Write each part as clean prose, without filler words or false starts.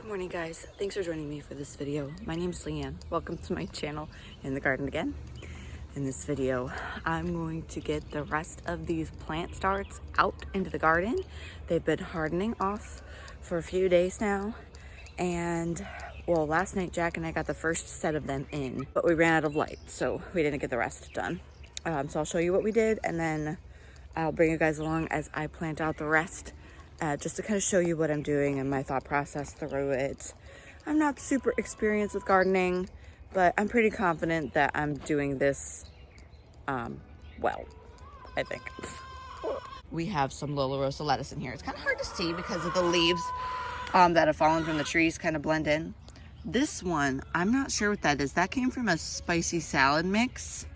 Good morning, guys. Thanks for joining me for this video. My name is Leanne. Welcome to my channel in the garden again. In this video, I'm going to get the rest of these plant starts out into the garden. They've been hardening off for a few days now. And well, last night Jack and I got the first set of them in, but we ran out of light, so we didn't get the rest done. So I'll show you what we did, and then I'll bring you guys along as I plant out the rest. Just to kind of show you what I'm doing and my thought process through it. I'm not super experienced with gardening, but I'm pretty confident that I'm doing this well, I think. We have some Lola Rosa lettuce in here. It's kind of hard to see because of the leaves that have fallen from the trees kind of blend in. This one, I'm not sure what that is. That came from a spicy salad mix,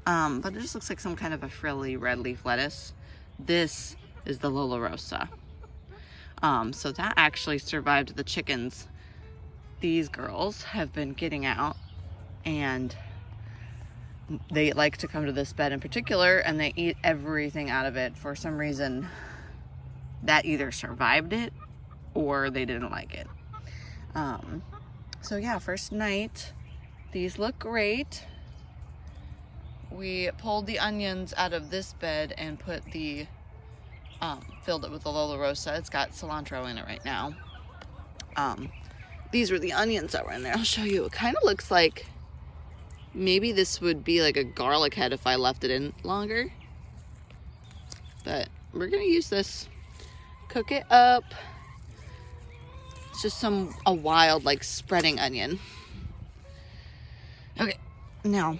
but it just looks like some kind of a frilly red leaf lettuce. This is the Lola Rosa. So that actually survived the chickens. These girls have been getting out, and they like to come to this bed in particular, and they eat everything out of it. For some reason, that either survived it or they didn't like it. So yeah, first night, these look great. We pulled the onions out of this bed and put the filled it with the Lola Rosa. It's got cilantro in it right now. These were the onions that were in there. I'll show you. It kind of looks like maybe this would be like a garlic head if I left it in longer. But we're gonna use this. Cook it up. It's just a wild, like, spreading onion. Okay, now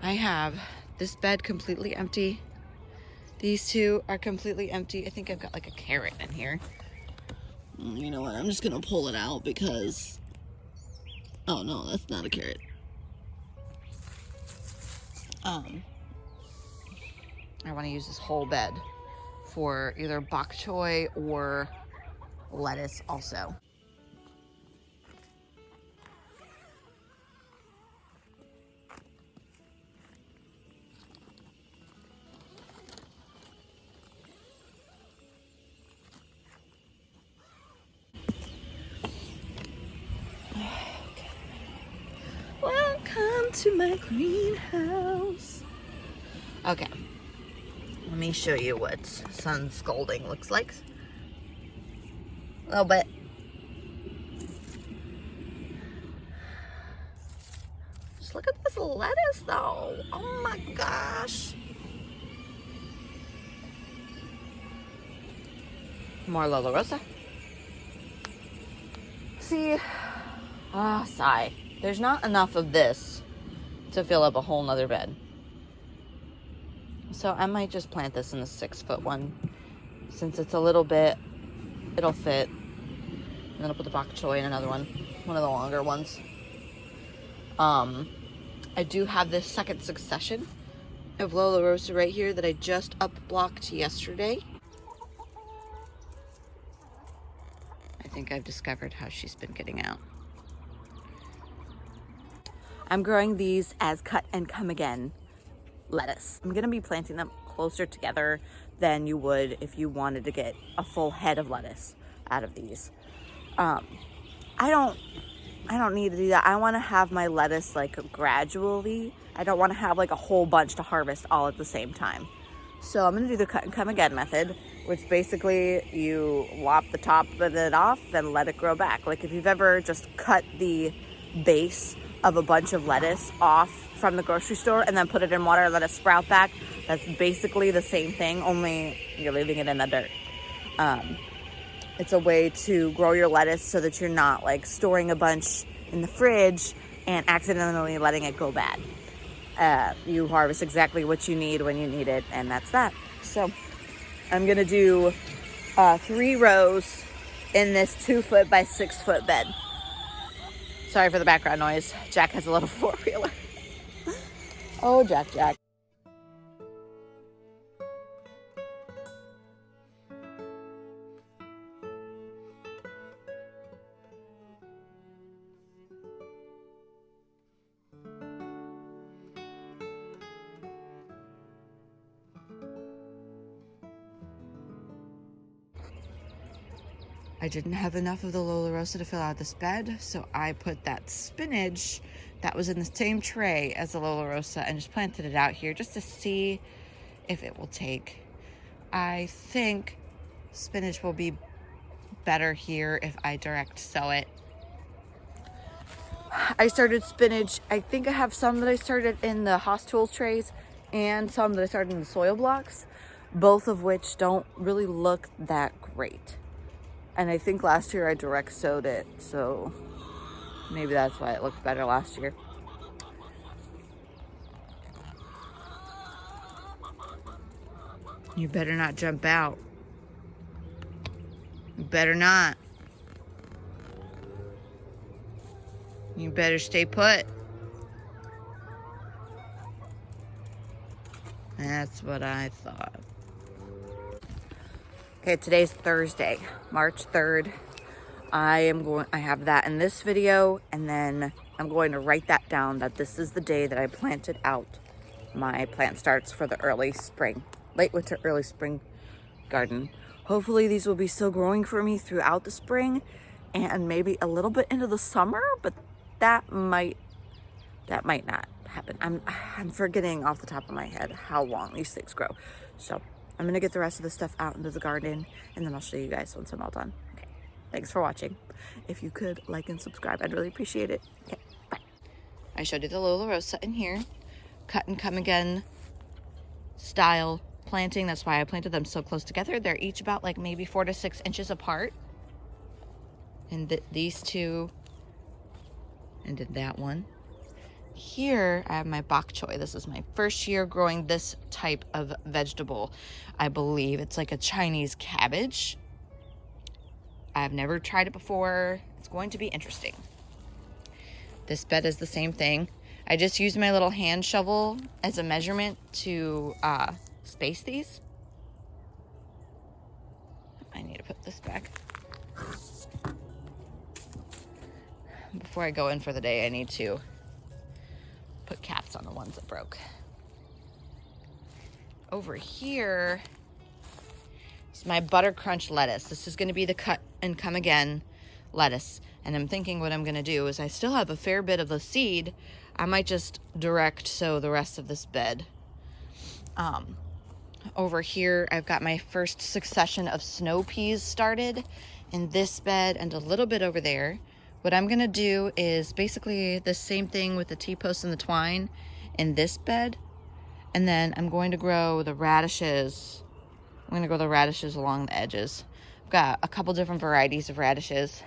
I have this bed completely empty. These two are completely empty. I think I've got like a carrot in here. You know what? I'm just gonna pull it out because... Oh no, that's not a carrot. I want to use this whole bed for either bok choy or lettuce also. Welcome to my greenhouse. Okay, let me show you what sun scalding looks like. A little bit. Just look at this lettuce though. Oh my gosh. More Lola Rosa. See, sigh. There's not enough of this to fill up a whole nother bed. So I might just plant this in the 6-foot one. Since it's a little bit, it'll fit. And then I'll put the bok choy in another one of the longer ones. I do have this second succession of Lola Rosa right here that I just up-blocked yesterday. I think I've discovered how she's been getting out. I'm growing these as cut and come again lettuce. I'm gonna be planting them closer together than you would if you wanted to get a full head of lettuce out of these. I don't need to do that. I want to have my lettuce like gradually. I don't want to have like a whole bunch to harvest all at the same time. So I'm gonna do the cut and come again method, which basically you lop the top of it off and let it grow back. Like if you've ever just cut the base of a bunch of lettuce off from the grocery store and then put it in water and let it sprout back, that's basically the same thing, only you're leaving it in the dirt. It's a way to grow your lettuce so that you're not like storing a bunch in the fridge and accidentally letting it go bad. You harvest exactly what you need when you need it, and that's that. So I'm gonna do 3 rows in this 2-foot by 6-foot bed. Sorry for the background noise. Jack has a little 4-wheeler. Oh, Jack. I didn't have enough of the Lola Rosa to fill out this bed, so I put that spinach that was in the same tray as the Lola Rosa and just planted it out here just to see if it will take. I think spinach will be better here if I direct sow it. I started spinach. I think I have some that I started in the Haas Tools trays and some that I started in the soil blocks, both of which don't really look that great. And I think last year I direct sowed it, so maybe that's why it looked better last year. You better not jump out. You better not. You better stay put. That's what I thought. Okay, today's Thursday, March 3rd. I have that in this video, and then I'm going to write that down that this is the day that I planted out my plant starts for the early spring, late winter, early spring garden. Hopefully these will be still growing for me throughout the spring and maybe a little bit into the summer, but that might not happen. I'm forgetting off the top of my head how long these things grow. So I'm gonna get the rest of the stuff out into the garden, and then I'll show you guys once I'm all done. Okay, thanks for watching. If you could like and subscribe, I'd really appreciate it. Okay, bye. I showed you the Lola Rosa in here, cut and come again style planting. That's why I planted them so close together. They're each about like maybe 4 to 6 inches apart. And these two, and did that one. Here I have my bok choy. This is my first year growing this type of vegetable. I believe it's like a Chinese cabbage. I've never tried it before. It's going to be interesting. This bed is the same thing. I just used my little hand shovel as a measurement to space these. I need to put this back. Before I go in for the day, I need to put caps on the ones that broke. Over here is my butter crunch lettuce. This is going to be the cut and come again lettuce. And I'm thinking what I'm going to do is I still have a fair bit of the seed. I might just direct sow the rest of this bed. Over here, I've got my first succession of snow peas started in this bed and a little bit over there. What I'm gonna do is basically the same thing with the T-post and the twine in this bed. And then I'm going to grow the radishes. I'm gonna grow the radishes along the edges. I've got a couple different varieties of radishes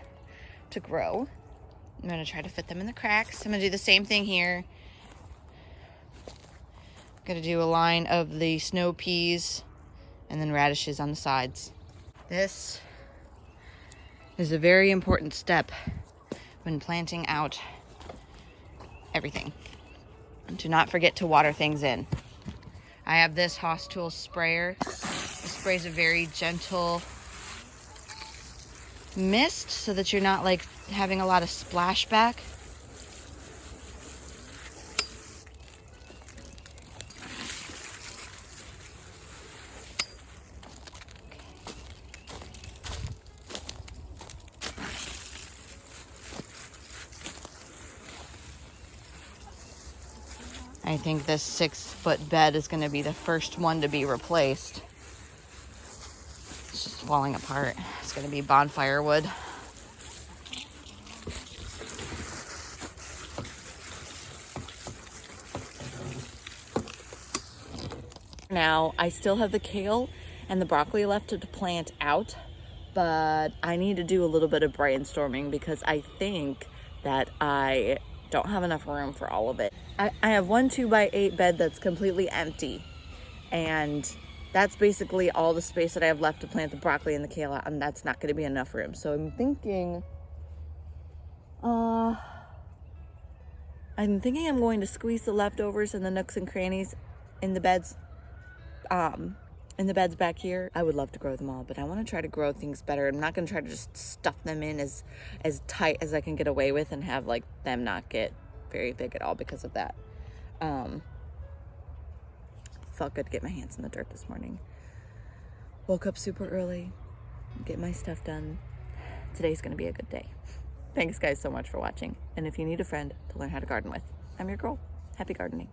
to grow. I'm gonna try to fit them in the cracks. I'm gonna do the same thing here. I'm gonna do a line of the snow peas and then radishes on the sides. This is a very important step when planting out everything. And do not forget to water things in. I have this Haas Tools sprayer. It sprays a very gentle mist so that you're not like having a lot of splashback. I think this 6-foot bed is going to be the first one to be replaced. It's just falling apart. It's going to be bonfire wood. Now, I still have the kale and the broccoli left to plant out, but I need to do a little bit of brainstorming because I think that I don't have enough room for all of it. I have one 2x8 bed that's completely empty, and that's basically all the space that I have left to plant the broccoli and the kale out, and that's not going to be enough room. So I'm thinking I'm going to squeeze the leftovers and the nooks and crannies in the beds back here. I would love to grow them all, but I want to try to grow things better. I'm not going to try to just stuff them in as tight as I can get away with and have like them not get very big at all because of that. Felt good to get my hands in the dirt this morning. Woke up super early, get my stuff done, today's gonna be a good day. Thanks guys so much for watching. And if you need a friend to learn how to garden with, I'm your girl. Happy gardening.